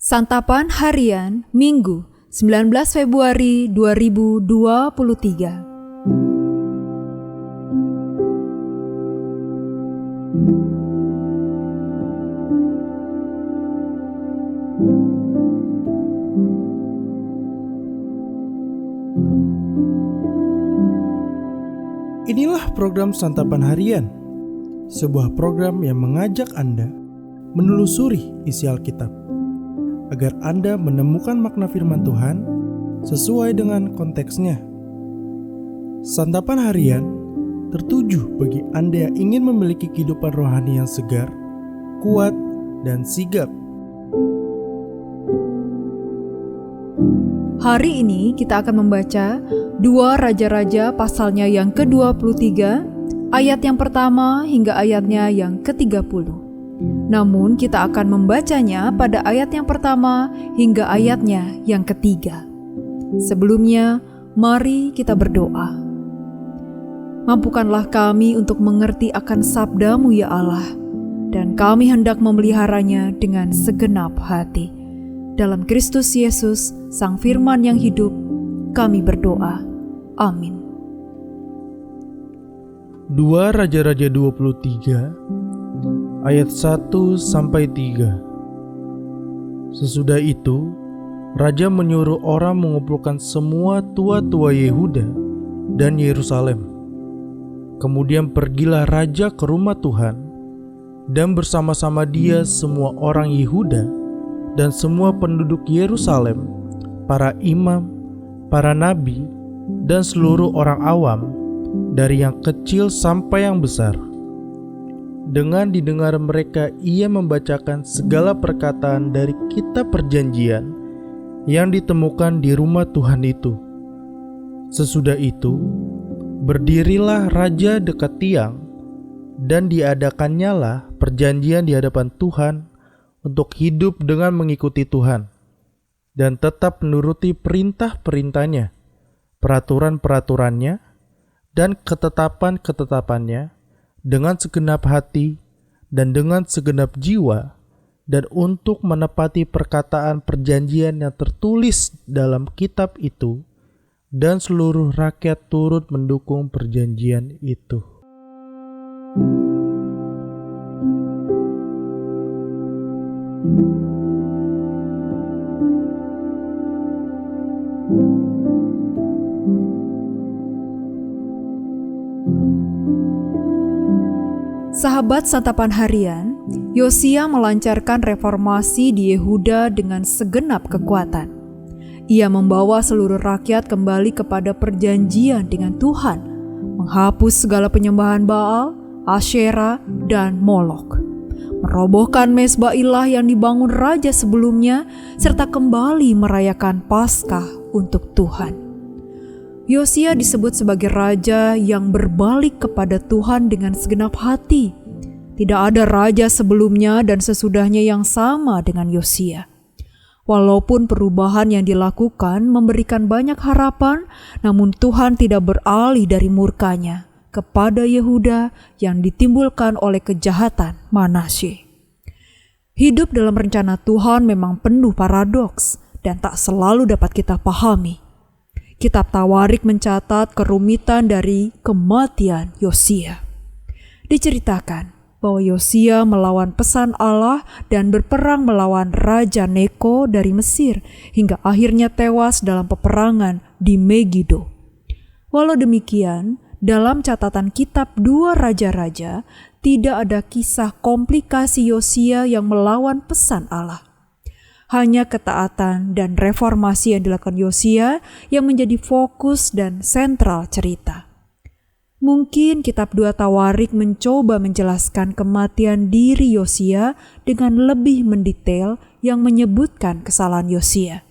Santapan Harian Minggu 19 Februari 2023. Inilah program Santapan Harian, sebuah program yang mengajak Anda menelusuri isi Alkitab, agar Anda menemukan makna firman Tuhan sesuai dengan konteksnya. Santapan Harian tertuju bagi Anda yang ingin memiliki kehidupan rohani yang segar, kuat, dan sigap. Hari ini kita akan membaca 2 Raja-Raja pasalnya yang ke-23, ayat yang pertama hingga ayatnya yang ke-30. Namun kita akan membacanya pada ayat yang pertama hingga ayatnya yang ketiga. Sebelumnya, mari kita berdoa. Mampukanlah kami untuk mengerti akan sabda-Mu ya Allah, dan kami hendak memeliharanya dengan segenap hati. Dalam Kristus Yesus, Sang Firman yang hidup, kami berdoa. Amin. 2 Raja-Raja 23 ayat 1-3. Sesudah itu, Raja menyuruh orang mengumpulkan semua tua-tua Yehuda dan Yerusalem. Kemudian pergilah Raja ke rumah Tuhan, dan bersama-sama dia semua orang Yehuda dan semua penduduk Yerusalem, para imam, para nabi, dan seluruh orang awam, dari yang kecil sampai yang besar. Dengan didengar mereka, ia membacakan segala perkataan dari kitab perjanjian yang ditemukan di rumah Tuhan itu. Sesudah itu, berdirilah raja dekat tiang, dan diadakannyalah perjanjian di hadapan Tuhan untuk hidup dengan mengikuti Tuhan, dan tetap menuruti perintah-perintahnya, peraturan-peraturannya, dan ketetapan-ketetapannya, dengan segenap hati dan dengan segenap jiwa, dan untuk menepati perkataan perjanjian yang tertulis dalam kitab itu, dan seluruh rakyat turut mendukung perjanjian itu. Sahabat Santapan Harian, Yosia melancarkan reformasi di Yehuda dengan segenap kekuatan. Ia membawa seluruh rakyat kembali kepada perjanjian dengan Tuhan, menghapus segala penyembahan Baal, Asyera, dan Molok, merobohkan mezbah ilah yang dibangun raja sebelumnya, serta kembali merayakan Paskah untuk Tuhan. Yosia disebut sebagai raja yang berbalik kepada Tuhan dengan segenap hati. Tidak ada raja sebelumnya dan sesudahnya yang sama dengan Yosia. Walaupun perubahan yang dilakukan memberikan banyak harapan, namun Tuhan tidak beralih dari murkanya kepada Yehuda yang ditimbulkan oleh kejahatan Manasye. Hidup dalam rencana Tuhan memang penuh paradoks dan tak selalu dapat kita pahami. Kitab Tawarik mencatat kerumitan dari kematian Yosia. Diceritakan bahwa Yosia melawan pesan Allah dan berperang melawan Raja Neko dari Mesir hingga akhirnya tewas dalam peperangan di Megido. Walau demikian, dalam catatan kitab 2 Raja-Raja tidak ada kisah komplikasi Yosia yang melawan pesan Allah. Hanya ketaatan dan reformasi yang dilakukan Yosia yang menjadi fokus dan sentral cerita. Mungkin kitab 2 Tawarik mencoba menjelaskan kematian diri Yosia dengan lebih mendetail yang menyebutkan kesalahan Yosia.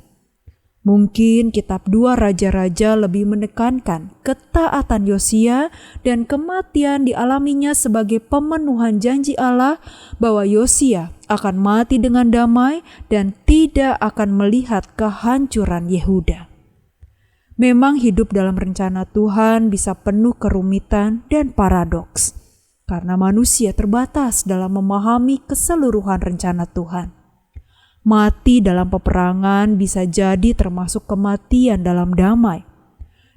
Mungkin kitab 2 Raja-Raja lebih menekankan ketaatan Yosia dan kematian dialaminya sebagai pemenuhan janji Allah bahwa Yosia akan mati dengan damai dan tidak akan melihat kehancuran Yehuda. Memang hidup dalam rencana Tuhan bisa penuh kerumitan dan paradoks, karena manusia terbatas dalam memahami keseluruhan rencana Tuhan. Mati dalam peperangan bisa jadi termasuk kematian dalam damai,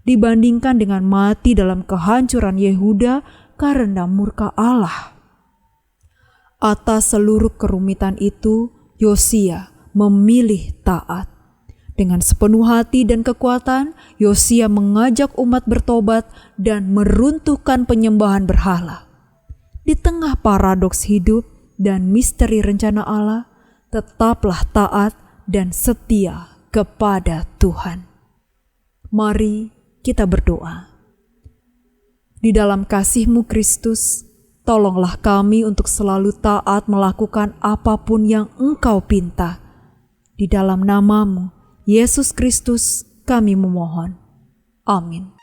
dibandingkan dengan mati dalam kehancuran Yehuda karena murka Allah. Atas seluruh kerumitan itu, Yosia memilih taat. Dengan sepenuh hati dan kekuatan, Yosia mengajak umat bertobat dan meruntuhkan penyembahan berhala. Di tengah paradoks hidup dan misteri rencana Allah, tetaplah taat dan setia kepada Tuhan. Mari kita berdoa. Di dalam kasih-Mu Kristus, tolonglah kami untuk selalu taat melakukan apapun yang Engkau pinta. Di dalam nama-Mu, Yesus Kristus, kami memohon. Amin.